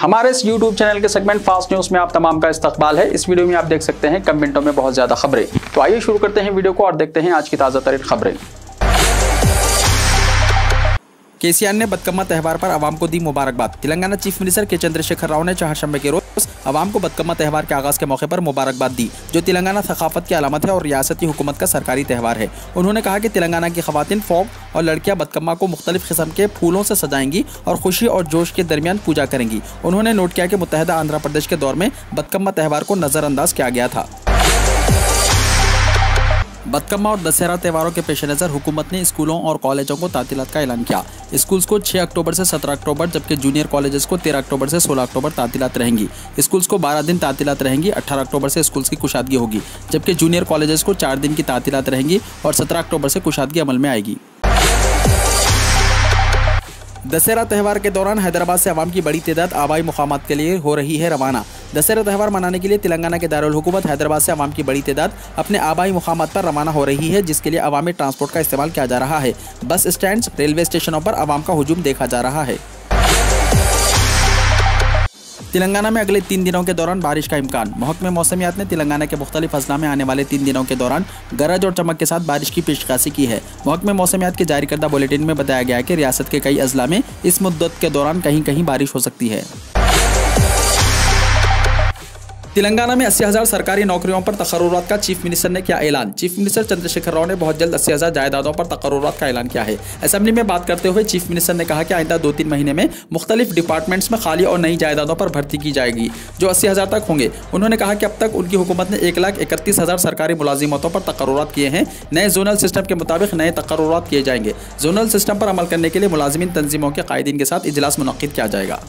हमारे इस YouTube channel के सेगमेंट फास्ट न्यूज में आप तमाम का इस्तकबाल है। इस वीडियो में आप देख सकते हैं कम मिनटों में बहुत ज्यादा खबरें। तो आइए शुरू करते हैं वीडियो को और देखते हैं आज की ताजा तरीन खबरें। केसीआर ने बतकम्मा त्यौहार पर आवाम को दी मुबारकबाद। तेलंगाना चीफ मिनिस्टर के चंद्रशेखर राव ने चहारशंबे के रोज आवाम को बतकम्मा त्यौहार के आगाज के मौके पर मुबारकबाद दी, जो तेलंगाना सकाफत की अलामत है और रियासती हुकूमत का सरकारी त्यौहार है। उन्होंने कहा कि तेलंगाना की खवातीन फौग और लड़कियां बतकम्मा को मुख्तलिफ किस्म के फूलों से सजाएंगी और खुशी और जोश के दरमियान पूजा करेंगी। उन्होंने नोट किया कि मुत्तहिदा आंध्र प्रदेश के दौर में बतकम्मा त्यौहार को नजरअंदाज किया गया था। बतकम्मा और दशहरा त्योहारों के पेश नज़र हुकूमत ने स्कूलों और कॉलेजों को तातीलात का ऐलान किया। स्कूल्स को 6 अक्टूबर से 17 अक्टूबर, जबकि जूनियर कॉलेजेस को 13 अक्टूबर से 16 अक्टूबर तातीलात रहेंगी। स्कूल्स को 12 दिन तातीलात रहेंगी। 18 अक्टूबर से स्कूल्स की कुशादगी होगी, जबकि जूनियर कॉलेजेस को 4 दिन की तातीलात रहेंगी और 17 अक्टूबर से कुशादगी अमल में आएगी। दशहरा त्यौहार के दौरान हैदराबाद से आवाम की बड़ी तादाद आबाई मुकामात के लिए हो रही है रवाना। दशहरा त्यौहार मनाने के लिए तेलंगाना के दारुल हुकूमत हैदराबाद से आवाम की बड़ी तादाद अपने आबाई मुकामात पर रवाना हो रही है, जिसके लिए अवामी ट्रांसपोर्ट का इस्तेमाल किया जा रहा है। बस स्टैंड, रेलवे स्टेशनों पर आवाम का हुजूम देखा जा रहा है। तेलंगाना में अगले 3 दिनों के दौरान बारिश का इम्कान। महकमे मौसमियात ने तेलंगाना के मुख्तलिफ अजला में आने वाले 3 दिनों के दौरान गरज और चमक के साथ बारिश की पेशकशी की है। महकमे मौसमियात के जारी करदा बुलेटिन में बताया गया है कि रियासत के कई अजला में इस मुद्दत के दौरान कहीं कहीं बारिश हो सकती है। तेलंगाना में 80,000 सरकारी नौकरियों पर तकर्रुरात का चीफ मिनिस्टर ने किया ऐलान। चीफ मिनिस्टर चंद्रशेखर राव ने बहुत जल्द 80,000 जायदादों पर तकर्रुरात का ऐलान किया है। असेंबली में बात करते हुए चीफ मिनिस्टर ने कहा कि आइंदा 2-3 महीने में मुख्तलिफ डिपार्टमेंट्स में खाली और नई जायदादों पर भर्ती की जाएगी, जो 80,000 तक होंगे। उन्होंने कहा कि अब तक उनकी हुकूमत ने 1,31,000 सरकारी मुलाजिमतों पर तकर्रुरात किए हैं। नए जोनल सिस्टम के मुताबिक नए तकर्रुरात किए जाएंगे। जोनल सिस्टम पर अमल करने के लिए मुलाजिमीन तंजीमों के कायदीन के साथ इजलास मुनक्किद किया जाएगा।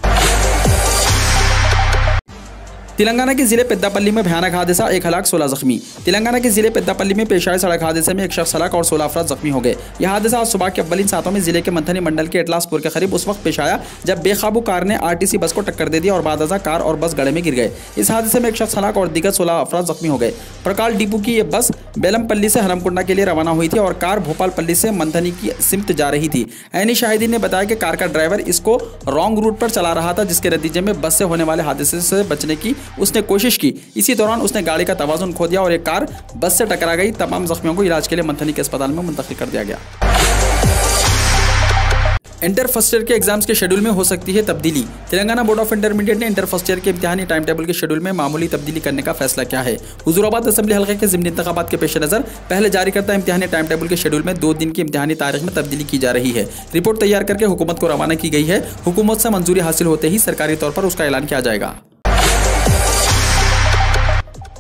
तेलंगाना के जिले पेद्दापल्ली में भयानक हादसा, 1 हलाक 16 जख्मी। तेलंगाना के जिले पेद्दापल्ली में पेश आए सड़क हादसे में 1 शख्स हलाक और 16 अफराद जख्मी हो गए। यह हादसा आज सुबह के अव्वलीन सातों में जिले के मंथनी मंडल के एटलासपुर के करीब उस वक्त पेश आया जब बेकाबू कार ने आरटीसी बस को टक्कर दे दिया और बादअज़ा कार और बस गड्ढे में गिर गए। इस हादसे में 1 शख्स हलाक और दीगर 16 अफराद जख्मी हो गए। प्रकाल डिपो की यह बस बेलमपल्ली से हरमकुंडा के लिए रवाना हुई थी और कार भोपालपल्ली से मंथनी की सिमत जा रही थी। ऐनी शाहिदीन ने बताया कि कार का ड्राइवर इसको रॉन्ग रूट पर चला रहा था, जिसके नतीजे में बस से होने वाले हादसे से बचने की उसने कोशिश की। इसी दौरान उसने गाड़ी का तवाज़ुन खो दिया और एक कार बस से टकरा गई। तमाम जख्मियों को इलाज के लिए मंथनी के अस्पताल में मुंतकिल कर दिया गया। इंटर फर्स्ट ईयर के एग्जाम्स के शेड्यूल में हो सकती है तब्दीली। तेलंगाना बोर्ड ऑफ इंटरमीडिएट ने इंटर फर्स्ट ईयर के इम्तिहानी टाइम टेबल के शेड्यूल में मामूली तब्दीली करने का फैसला किया है। हुजूराबाद असेंबली हल्के के ज़िमनी इंतखाबात के पेश नज़र पहले जारी करता इम्तिहानी टाइम टेबल के शेड्यूल में 2 दिन की इम्तिहानी तारीख में तब्दीली की जा रही है। रिपोर्ट तैयार करके हुकूमत को रवाना की गई है। हुकूमत से मंजूरी हासिल होते ही सरकारी तौर पर उसका ऐलान किया जाएगा।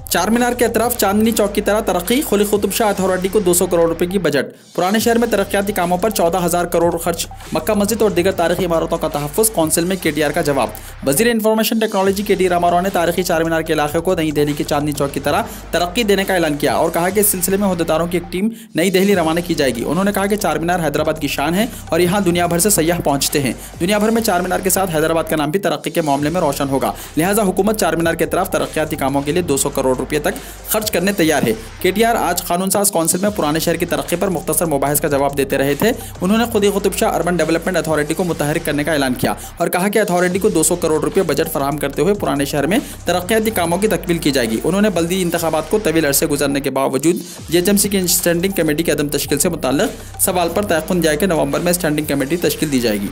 चार मीनार के अतराफ चांदनी चौक की तरह तरक्की, खुली कुतुब शाह अथॉरिटी को 200 करोड़ रुपए की बजट। पुराने शहर में तरक्याती कामों पर 14,000 करोड़ खर्च। मक्का मस्जिद और दीगर तारीखी इमारतों का तहफ़्फ़ुज़, कौंसिल में केटीआर का जवाब। वज़ीर इंफॉर्मेशन टेक्नोलॉजी केटी रामाराव ने तारीखी चार मीनार के इलाके को नई दिल्ली की चांदनी चौक की तरह तरक्की देने का ऐलान किया और कहा कि इस सिलसिले में ओहदेदारों की एक टीम नई दिल्ली रवाना की जाएगी। उन्होंने कहा कि चार मीनार हैदराबाद की शान है और यहाँ दुनिया भर से सयाह पहुँचते हैं। दुनिया भर में चार मीनार के साथ हैदराबाद का नाम भी तरक्की के मामले में रोशन होगा। लिहाजा हुकूमत चार मीनार के तरफ तरक्याती कामों के लिए 200 करोड़ रुपये तक खर्च करने तैयार है। केटीआर आज कानून साज कौंसिल में पुराने शहर की तरक्की पर मुख्तसर मुबाहिस का जवाब देते रहे थे। उन्होंने खुद ही Qutub Shah urban development authority को मुतहरिक करने का ऐलान किया और कहा कि अथॉरिटी को 200 करोड़ रुपये बजट फराहम करते हुए पुराने शहर में तरक्याती कामों की तकमील की जाएगी। उन्होंने बल्दी इंतखाबात को तवील अरसे गुजरने के बावजूद जेएचएमसी की स्टैंडिंग कमेटी की अदम तश्कील से मुताल्लिक सवाल पर तयक़ुन दिया कि नवंबर में स्टैंडिंग कमेटी तश्कील दी जाएगी।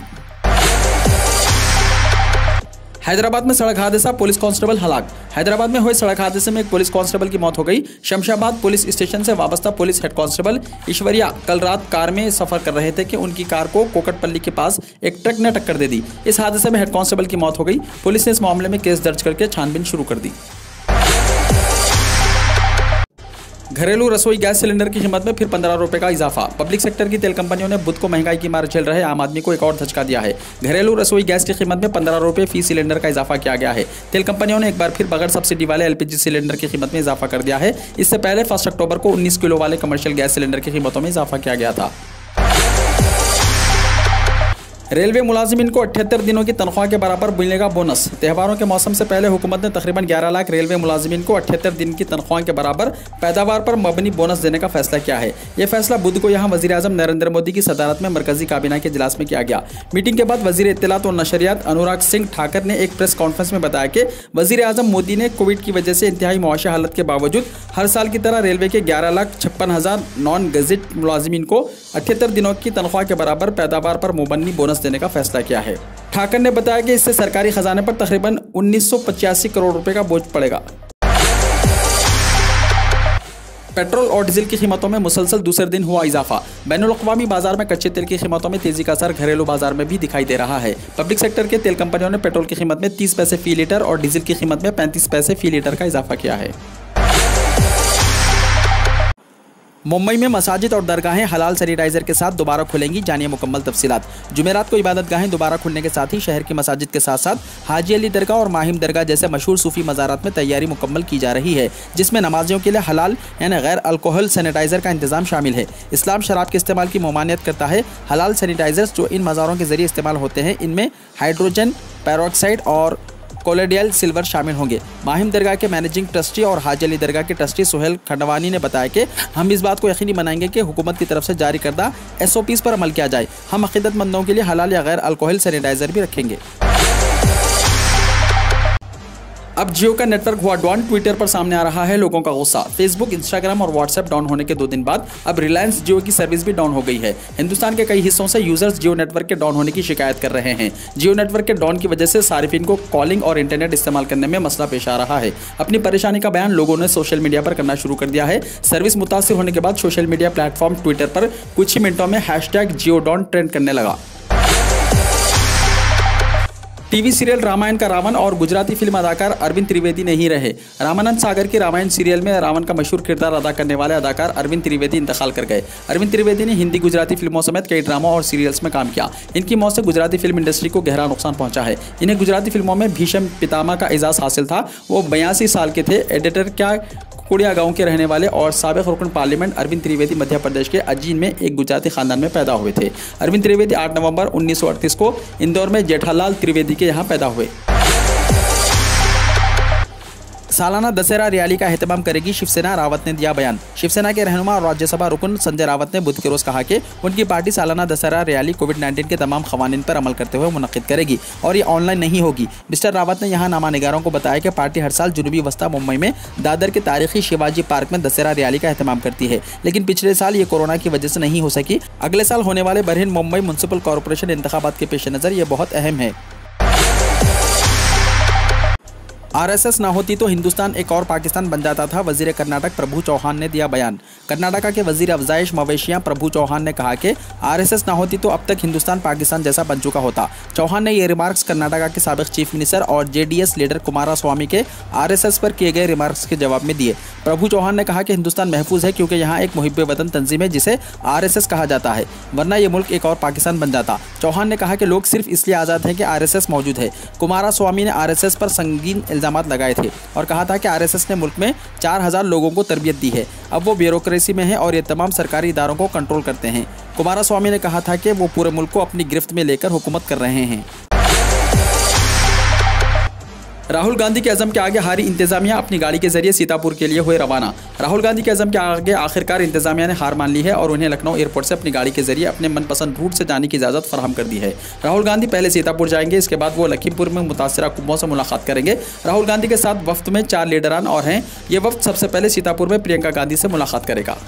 हैदराबाद में सड़क हादसा, पुलिस कांस्टेबल हलाक। हैदराबाद में हुए सड़क हादसे में एक पुलिस कांस्टेबल की मौत हो गई। शमशाबाद पुलिस स्टेशन से वाबस्ता पुलिस हेड कांस्टेबल ईश्वरिया कल रात कार में सफर कर रहे थे कि उनकी कार को कोकटपल्ली के पास एक ट्रक ने टक्कर दे दी। इस हादसे में हेड कांस्टेबल की मौत हो गई। पुलिस ने इस मामले में केस दर्ज करके छानबीन शुरू कर दी। घरेलू रसोई गैस सिलेंडर की कीमत में फिर 15 रुपये का इजाफा। पब्लिक सेक्टर की तेल कंपनियों ने बुध को महंगाई की मार झेल रहे आम आदमी को एक और धचका दिया है। घरेलू रसोई गैस की कीमत में 15 रुपये फी सिलेंडर का इजाफा किया गया है। तेल कंपनियों ने एक बार फिर बगैर सब्सिडी वाले एलपीजी सिलेंडर की कीमत में इजाफा कर दिया है। इससे पहले 1 अक्टूबर को 19 किलो वाले कमर्शियल गैस सिलेंडर की कीमतों में इजाफा किया गया था। रेलवे मुलाजिमीन को 78 दिनों की तनख्वाह के बराबर मिलेगा बोनस। त्योहारों के मौसम से पहले हुकूमत ने तकरीबन 11 लाख रेलवे मुलाजिमीन को 78 दिन की तनख्वाह के बराबर पैदावार पर मबनी बोनस देने का फैसला किया है। यह फैसला बुध को यहाँ वज़ीर आज़म नरेंद्र मोदी की सदारत में मरकजी काबीना के इजलास में किया गया। मीटिंग के बाद वज़ीर इत्तलात और नशरियात अनुराग सिंह ठाकर ने एक प्रेस कॉन्फ्रेंस में बताया कि वज़ीर आज़म मोदी ने कोविड की वजह से इंतहाई मुआशी हालत के बावजूद हर साल की तरह रेलवे के 11,56,000 नॉन गजेट मुलाजिमीन को 78 दिनों की तनख्वाह के बराबर पैदावार पर मुबन्नी बोनस देने का फैसला किया है। ठाकर ने बताया कि इससे सरकारी खजाने पर तकरीबन 1985 करोड़ रुपए का बोझ पड़ेगा। पेट्रोल और डीजल की कीमतों में मुसलसल दूसरे दिन हुआ इजाफा। बैनुल-अक़वामी बाजार में कच्चे तेल की कीमतों में तेजी का असर घरेलू बाजार में भी दिखाई दे रहा है। पब्लिक सेक्टर के तेल कंपनियों ने पेट्रोल की कीमत में 30 पैसे फी लीटर और डीजल की कीमत में 35 पैसे फी लीटर का इजाफा किया है। मुंबई में मसाजिद और दरगाहें हलाल सैनिटाइजर के साथ दोबारा खुलेंगी, जानिए मुकम्मल तफसीलात। जुमेरात को इबादत गाहें दोबारा खुलने के साथ ही शहर की मसाजिद के साथ साथ हाजी अली दरगाह और माहिम दरगाह जैसे मशहूर सूफी मज़ारात में तैयारी मुकम्मल की जा रही है, जिसमें नमाजियों के लिए हलाल यानी गैर अल्कोहल सैनिटाइजर का इंतजाम शामिल है। इस्लाम शराब के इस्तेमाल की ममानियत करता है। हलाल सैनिटाइजर्स जो इन मज़ारों के जरिए इस्तेमाल होते हैं, इनमें हाइड्रोजन पेरोक्साइड और कोलेडियल सिल्वर शामिल होंगे। माहिम दरगाह के मैनेजिंग ट्रस्टी और हाजी अली दरगाह के ट्रस्टी सुहेल खंडवानी ने बताया कि हम इस बात को यकीनी बनाएंगे कि हुकूमत की तरफ से जारी करदा SOPs पर अमल किया जाए। हम अक़ीदतमंदों के लिए हलाल या गैर अल्कोहल सैनिटाइजर भी रखेंगे। अब जियो का नेटवर्क हुआ डाउन। ट्विटर पर सामने आ रहा है लोगों का गुस्सा। फेसबुक, इंस्टाग्राम और व्हाट्सएप डाउन होने के 2 दिन बाद अब रिलायंस जियो की सर्विस भी डाउन हो गई है। हिंदुस्तान के कई हिस्सों से यूजर्स जियो नेटवर्क के डाउन होने की शिकायत कर रहे हैं। जियो नेटवर्क के डाउन की वजह से सारिफिन को कॉलिंग और इंटरनेट इस्तेमाल करने में मसला पेश आ रहा है। अपनी परेशानी का बयान लोगों ने सोशल मीडिया पर करना शुरू कर दिया है। सर्विस मुतासिर होने के बाद सोशल मीडिया प्लेटफॉर्म ट्विटर पर कुछ ही मिनटों में #JioDawn ट्रेंड करने लगा। टीवी सीरियल रामायण का रावण और गुजराती फिल्म अदाकार अरविंद त्रिवेदी नहीं रहे। रामानंद सागर के रामायण सीरियल में रावण का मशहूर किरदार अदा करने वाले अदाकार अरविंद त्रिवेदी इंतकाल कर गए। अरविंद त्रिवेदी ने हिंदी गुजराती फिल्मों समेत कई ड्रामा और सीरियल्स में काम किया। इनकी मौत से गुजराती फिल्म इंडस्ट्री को गहरा नुकसान पहुंचा है। इन्हें गुजराती फिल्मों में भीष्म पितामह का एजाज हासिल था। वो 82 साल के थे। एडिटर क्या कुड़िया गांव के रहने वाले और साबिक रुकन पार्लियामेंट अरविंद त्रिवेदी मध्य प्रदेश के अजीन में एक गुजराती खानदान में पैदा हुए थे। अरविंद त्रिवेदी 8 नवंबर 1938 को इंदौर में जेठालाल त्रिवेदी के यहाँ पैदा हुए। सालाना दशहरा रैली का एहतमाम करेगी शिवसेना, रावत ने दिया बयान। शिवसेना के रहनुमा और राज्यसभा रुकन संजय रावत ने बुध के रोज कहा कि उनकी पार्टी सालाना दशहरा रैली कोविड-19 के तमाम क़वानीन पर अमल करते हुए मुनक़्क़िद करेगी और ये ऑनलाइन नहीं होगी। मिस्टर रावत ने यहाँ नामानिगारों को बताया कि पार्टी हर साल जुनूबी वस्ता मुंबई में दादर के तारीखी शिवाजी पार्क में दशहरा रैली का एहतमाम करती है, लेकिन पिछले साल ये कोरोना की वजह से नहीं हो सकी। अगले साल होने वाले बरहिन मुंबई म्युनिसिपल कॉरपोरेशन इंतखाबात के पेश नज़र ये बहुत अहम है। RSS ना होती तो हिंदुस्तान एक और पाकिस्तान बन जाता था, वजीर कर्नाटक प्रभु चौहान ने दिया बयान। कर्नाटका के वजीर अफजाइश मवेशियां प्रभु चौहान ने कहा कि RSS ना होती तो अब तक हिंदुस्तान पाकिस्तान जैसा बन चुका होता। चौहान ने ये रिमार्क्स कर्नाटका के साबिक चीफ मिनिस्टर और JDS लीडर कुमारास्वामी के RSS पर किए गए रिमार्क्स के जवाब में दिए। प्रभु चौहान ने कहा कि हिंदुस्तान महफूज है क्योंकि यहाँ एक मुहिब्बे वतन तंजीम है जिसे RSS कहा जाता है, वरना ये मुल्क एक और पाकिस्तान बन जाता। चौहान ने कहा कि लोग सिर्फ इसलिए आज़ाद हैं कि RSS मौजूद है। कुमारास्वामी ने RSS पर संगीन इल्ज़ामात लगाए थे और कहा था कि RSS ने मुल्क में 4000 लोगों को तरबियत दी है। अब वो ब्यूरोक्रेसी में है और ये तमाम सरकारी इदारों को कंट्रोल करते हैं। कुमारास्वामी ने कहा था कि वो पूरे मुल्क को अपनी गिरफ्त में लेकर हुकूमत कर रहे हैं। राहुल गांधी के अज़म के आगे हारी इंतजामिया, अपनी गाड़ी के जरिए सीतापुर के लिए हुए रवाना। राहुल गांधी के अज़म के आगे आखिरकार इंतजामिया ने हार मान ली है और उन्हें लखनऊ एयरपोर्ट से अपनी गाड़ी के जरिए अपने मनपसंद रूट से जाने की इजाज़त फराहम कर दी है। राहुल गांधी पहले सीतापुर जाएंगे, इसके बाद वो लखीमपुर में मुतासरा कुंभों से मुलाकात करेंगे। राहुल गांधी के साथ वफ्द में 4 लीडरान और हैं। ये वफ्द सबसे पहले सीतापुर में प्रियंका गांधी से मुलाकात करेगा।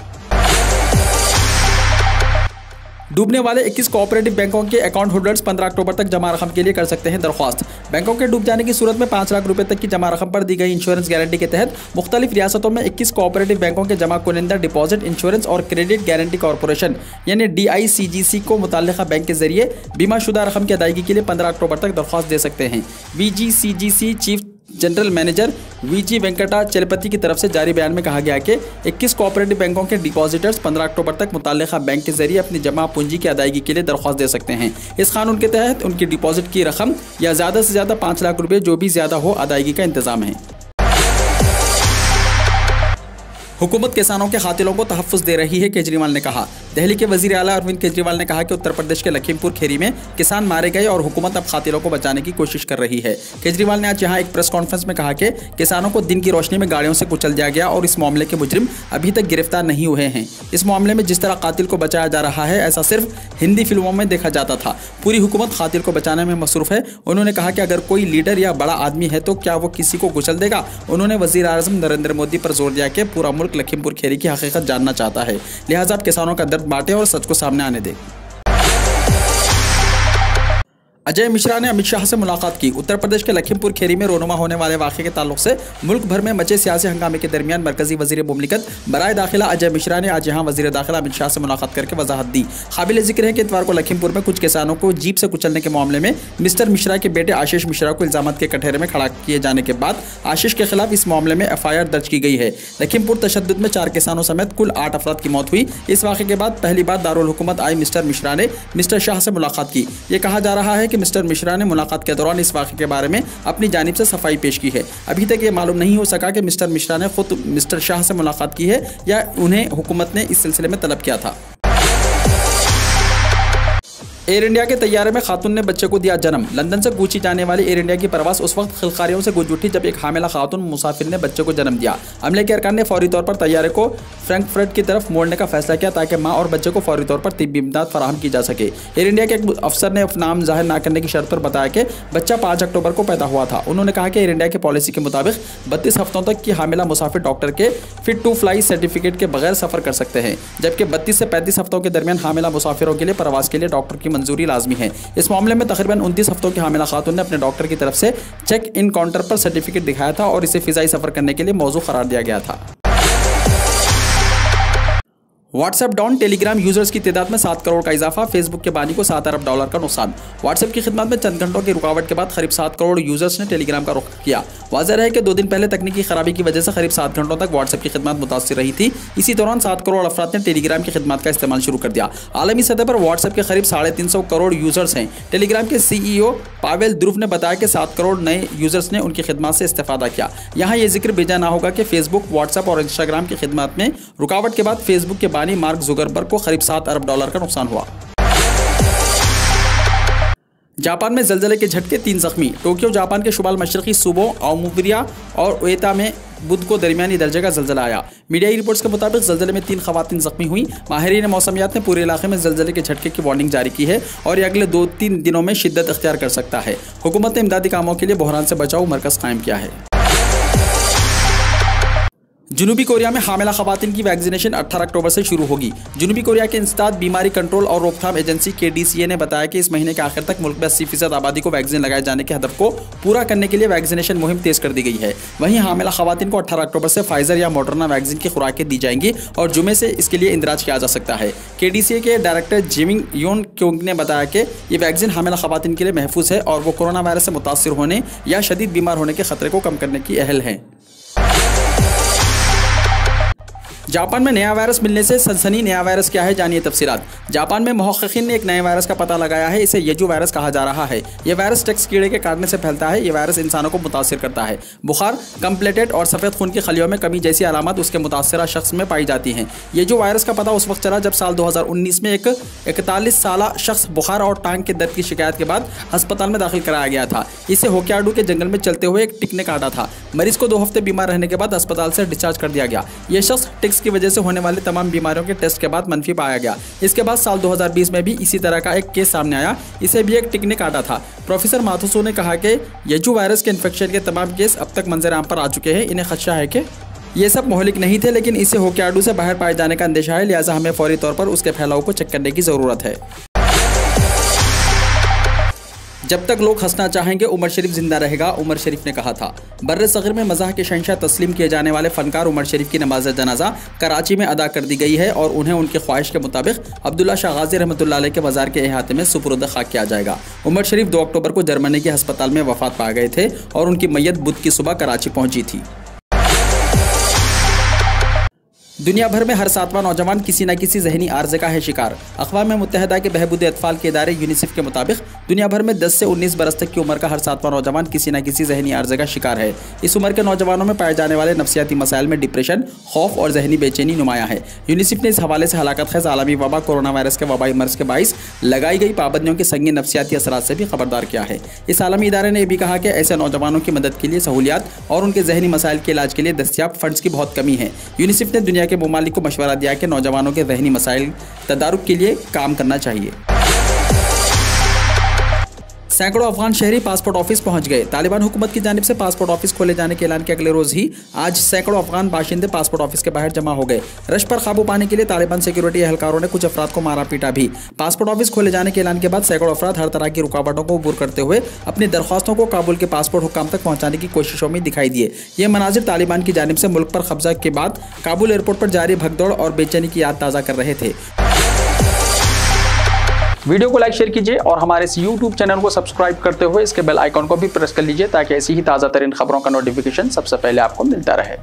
डूबने वाले 21 कोऑपरेटिव बैंकों के अकाउंट होल्डर्स 15 अक्टूबर तक जमा रकम के लिए कर सकते हैं दरख्वास्त। बैंकों के डूब जाने की सूरत में 5 लाख रुपए तक की जमा रकम पर दी गई इंश्योरेंस गारंटी के तहत मुख्तलिफ रियासतों में 21 कोऑपरेटिव बैंकों के जमा कुनिंदा डिपॉजिट इंश्योरेंस और क्रेडिट गारंटी कॉरपोरेशन यानी DICGC को मुतल्लिका बैंक के जरिए बीमाशुदा रकम की अदायगी के लिए 15 अक्टूबर तक दरख्वास्त दे सकते हैं। VGCGC chief general manager VG Venkata Chalapathi की तरफ से जारी बयान में कहा गया कि 21 कोऑपरेटिव बैंकों के डिपॉजिटर्स 15 अक्टूबर तक मुतल्लिका बैंक के जरिए अपनी जमा पूंजी की अदायगी के लिए दरख्वास्त दे सकते हैं। इस कानून के तहत उनकी डिपॉजिट की रकम या ज़्यादा से ज़्यादा 5 लाख रुपये जो भी ज़्यादा हो अदायगी का इंतजाम है। हुकूमत किसानों के कातिलों को तहफ़्फ़ुज़ दे रही है, केजरीवाल ने कहा। दिल्ली के वजीर आला अरविंद केजरीवाल ने कहा कि उत्तर प्रदेश के लखीमपुर खीरी में किसान मारे गए और हुकूमत अब कातिलों को बचाने की कोशिश कर रही है। केजरीवाल ने आज यहां एक प्रेस कॉन्फ्रेंस में कहा कि किसानों को दिन की रोशनी में गाड़ियों से कुचल दिया गया और इस मामले के मुजरिम अभी तक गिरफ्तार नहीं हुए हैं। इस मामले में जिस तरह कातिल को बचाया जा रहा है ऐसा सिर्फ हिंदी फिल्मों में देखा जाता था। पूरी हुकूमत कातिल को बचाने में मसरूफ है। उन्होंने कहा कि अगर कोई लीडर या बड़ा आदमी है तो क्या वो किसी को कुचल देगा। उन्होंने वजीर आज़म नरेंद्र मोदी पर जोर दिया कि पूरा मुल्क लखीमपुर खीरी की हकीकत जानना चाहता है, लिहाजा किसानों का दर्द बांटे और सच को सामने आने दे। अजय मिश्रा ने अमित शाह से मुलाकात की। उत्तर प्रदेश के लखीमपुर खीरी में रोनुमा होने वाले वाक़े के ताल्लुक से मुल्क भर में मचे सियासी हंगामे के दरमियान मरकजी वजीर मुमलिकत बराए दाखिला अजय मिश्रा ने आज यहां वजीर दाखिला अमित शाह से मुलाकात करके वजाहत दी। काबिल जिक्र है कि इतवार को लखीमपुर में कुछ किसानों को जीप से कुचलने के मामले में मिस्टर मिश्रा के बेटे आशीष मिश्रा को इल्जामात के कटहरे में खड़ा किए जाने के बाद आशीष के खिलाफ इस मामले में FIR दर्ज की गई है। लखीमपुर तशद्दुद में 4 किसानों समेत कुल 8 अफराद की मौत हुई। इस वाक़े के बाद पहली बार दारुल हुकूमत आई मिस्टर मिश्रा ने मिस्टर शाह से मुलाकात की। ये कहा जा रहा है कि मिस्टर मिश्रा ने मुलाकात के दौरान इस वाक़े के बारे में अपनी जानिब से सफाई पेश की है। अभी तक ये मालूम नहीं हो सका कि मिस्टर मिश्रा ने खुद मिस्टर शाह से मुलाकात की है या उन्हें हुकूमत ने इस सिलसिले में तलब किया था। एयर इंडिया के तैयारे में खातून ने बच्चे को दिया जन्म। लंदन से कूची जाने वाली एयर इंडिया की परवास उस वक्त खिलखारियों से गूंज उठी जब एक हामिला खातून मुसाफिर ने बच्चे को जन्म दिया। अमले के अरकान ने फौरी तौर पर तैयारे को फ्रैंकफर्ट की तरफ मोड़ने का फैसला किया ताकि मां और बच्चे को फौरी तौर पर तिब्बी इमदाद फराहम की जा सके। एयर इंडिया के एक अफसर ने नाम जाहिर न करने की शर्त पर बताया कि बच्चा 5 अक्टूबर को पैदा हुआ था। उन्होंने कहा कि एयर इंडिया की पॉलिसी के मुताबिक 32 हफ्तों तक की हामिला मुसाफिर डॉक्टर के फिट टू फ्लाई सर्टिफिकेट के बगैर सफर कर सकते हैं, जबकि 32 से 35 हफ्तों के दरमियान हामिला मुसाफिरों के लिए प्रवास के लिए डॉक्टर की मंजूरी लाजमी है। इस मामले में तकरीबन 29 हफ्तों की हामिला खातून ने अपने डॉक्टर की तरफ से चेक इन काउंटर पर सर्टिफिकेट दिखाया था और इसे फिजाई सफर करने के लिए मौजू करार दिया गया था। व्हाट्सएप डाउन, टेलीग्राम यूजर्स की तादाद में 7 करोड़ का इजाफा, फेसबुक के बानी को $7 अरब का नुकसान। व्हाट्सएप की खिदमत में चंद घंटों की रुकावट के बाद करीब 7 करोड़ यूजर्स ने टेलीग्राम का रुख किया। वाज़ेह है कि 2 दिन पहले तकनीकी खराबी की वजह से करीब 7 घंटों तक व्हाट्सएप की खिदमत मुतासिर रही थी। इसी दौरान 7 करोड़ अफराद ने टेलीग्राम की खिदमत का इस्तेमाल शुरू कर दिया। आलमी सतह पर व्हाट्सएप के करीब 350 करोड़ यूजर्स हैं। टेलीग्राम के CEO पावेल ध्रुव ने बताया कि 7 करोड़ नए यूजर्स ने उनकी खिदमत से इस्तेफादा किया। यहाँ ये जिक्र बेजा ना होगा कि फेसबुक, व्हाट्सएप और इंस्टाग्राम की खिदमत में रुकावट के बाद फेसबुक के बानी मार्क जुकरबर्ग को करीब $7 अरब का नुकसान हुआ। जापान में जलजले के झटके, 3 जख्मी। टोक्यो जापान के शुमाल मशरकी सूबों आओमुरिया और ओएता में बुध को दरमियानी दर्जे का जलजला आया। मीडियाई रिपोर्ट्स के मुताबिक जलजले में 3 खवातीन जख्मी हुई। माहिरीन मौसमियात ने पूरे इलाके में जलजले के झटके की वार्निंग जारी की है और ये अगले 2-3 दिनों में शिद्दत अख्तियार कर सकता है। हुकूमत ने इमदादी कामों के लिए बहरान से बचाव मरकज़ कायम किया है। जनूबी कोरिया में हामिला खवातीन की वैक्सीनेशन 18 अक्टूबर से शुरू होगी। जनूबी कोरिया के इंसदाद बीमारी कंट्रोल और रोकथाम एजेंसी KDCA ने बताया कि इस महीने के आखिर तक मुल्क में 80% आबादी को वैक्सीन लगाए जाने के हदफ को पूरा करने के लिए वैक्सीनेशन मुहिम तेज कर दी गई है। वहीं हामिला खवातीन को 18 अक्टूबर से फाइजर या मॉडर्ना वैक्सीन की खुराकें दी जाएंगी और जुमे से इसके लिए इंदराज किया जा सकता है। KDCA के डायरेक्टर जिमिंग योन क्योंग ने बताया कि ये वैक्सीन हामिला खवातीन के लिए महफूज है और वो कोरोना वायरस से मुतासिर होने या शदीद बीमार होने के खतरे को कम करने की अहल है। जापान में नया वायरस मिलने से सनसनी। नया वायरस क्या है, जानिए तफसीलात। जापान में मुहक्किकीन ने एक नए वायरस का पता लगाया है। इसे येजू वायरस कहा जा रहा है। यह वायरस टेक्स कीड़े के काटने से फैलता है। यह वायरस इंसानों को मुतासिर करता है। बुखार, कम प्लेटेट और सफ़ेद खून की खलियों में कमी जैसी अलामत उसके मुतासरा शख्स में पाई जाती हैं। येजू वायरस का पता उस वक्त चला जब साल 2019 में एक 41 साला शख्स बुखार और टांग के दर्द की शिकायत के बाद अस्पताल में दाखिल कराया गया था। इसे होक्याडू के जंगल में चलते हुए एक टिक ने काटा था। मरीज को 2 हफ्ते बीमार रहने के बाद अस्पताल से डिस्चार्ज कर दिया गया। यह शख्स टिक्स की वजह से होने वाले तमाम बीमारियों के टेस्ट के बाद मनफी पाया गया। इसके बाद साल 2020 में भी इसी तरह का एक केस सामने आया। इसे भी एक टिक ने काटा था। प्रोफेसर माथुसो ने कहा कि येजू वायरस के इन्फेक्शन के तमाम केस अब तक मंजर आम पर आ चुके हैं। इन्हें खदशा है कि ये सब मोहलिक नहीं थे, लेकिन इसे होक्याडू से बाहर पाए जाने का अंदेशा है, लिहाजा हमें फौरी तौर पर उसके फैलाव को चेक करने की ज़रूरत है। जब तक लोग हंसना चाहेंगे उमर शरीफ जिंदा रहेगा, उमर शरीफ ने कहा था। बर्रे सग़ीर में मज़ाह के शहंशाह तस्लीम किए जाने वाले फ़नकार उमर शरीफ की नमाज जनाजा कराची में अदा कर दी गई है और उन्हें उनकी ख्वाहिश के मुताबिक अब्दुल्ला शाह गाजी रहमतुल्लाह अलैह के मज़ार के अहाते में सुपुर्द खाक किया जाएगा। उमर शरीफ 2 अक्टूबर को जर्मनी के अस्पताल में वफ़ात पा गए थे और उनकी मैयत बुध की सुबह कराची पहुंची थी। दुनिया भर में हर 7वां नौजवान किसी न किसी जहनी आर्जे का है शिकार। अक़वाम मुत्तहिदा के बहबूद अतफ़ाल के इदारे यूनिसेफ के मुताबिक दुनिया भर में 10 से 19 बरस तक की उम्र का हर 7वां नौजवान किसी न किसी जहनी आर्जे का शिकार है। इस उम्र के नौजवानों में पाए जाने वाले नफसियाती मसाइल में डिप्रेशन, खौफ और जहनी बेचैनी नुमाया है। यूनिसेफ ने इस हवाले से हलाकत खेज़ आलमी वबा कोरोना वायरस के वबाई मर्ज के बाइस लगाई गई पाबंदियों के संगीन नफसियाती असरात से भी खबरदार किया है। इस आलमी इदारे ने यह भी कहा कि ऐसे नौजवानों की मदद के लिए सहूलियात और उनके जहनी मसाइल के इलाज के लिए दस्तियाब फंड्स की बहुत कमी है। यूनिसेफ ने दुनिया के ममालिक को मशवरा दिया कि नौजवानों के ज़हनी मसाइल तदारुक के लिए काम करना चाहिए। सैकड़ों अफगान शहरी पासपोर्ट ऑफिस पहुंच गए। तालिबान हुकूमत की जानिब से पासपोर्ट ऑफिस खोले जाने के ऐलान के अगले रोज ही आज सैकड़ों अफगान बाशिंदे पासपोर्ट ऑफिस के बाहर जमा हो गए। रश पर काबू पाने के लिए तालिबान सिक्योरिटी एहलकारों ने कुछ अफराद को मारा पीटा भी। पासपोर्ट ऑफिस खोले जाने के ऐलान के बाद सैकड़ों अफराद हर तरह की रुकावटों को अबूर करते हुए अपनी दरख्वास्तों को काबुल के पासपोर्ट हुक्काम तक पहुंचाने की कोशिशों में दिखाई दिए। ये मनाजिर तालिबान की जानिब से मुल्क पर कब्जा के बाद काबुल एयरपोर्ट पर जारी भगदौड़ और बेचैनी की याद ताज़ा कर रहे थे। वीडियो को लाइक शेयर कीजिए और हमारे इस YouTube चैनल को सब्सक्राइब करते हुए इसके बेल आइकॉन को भी प्रेस कर लीजिए ताकि ऐसी ही ताज़ा तरीन खबरों का नोटिफिकेशन सबसे पहले आपको मिलता रहे।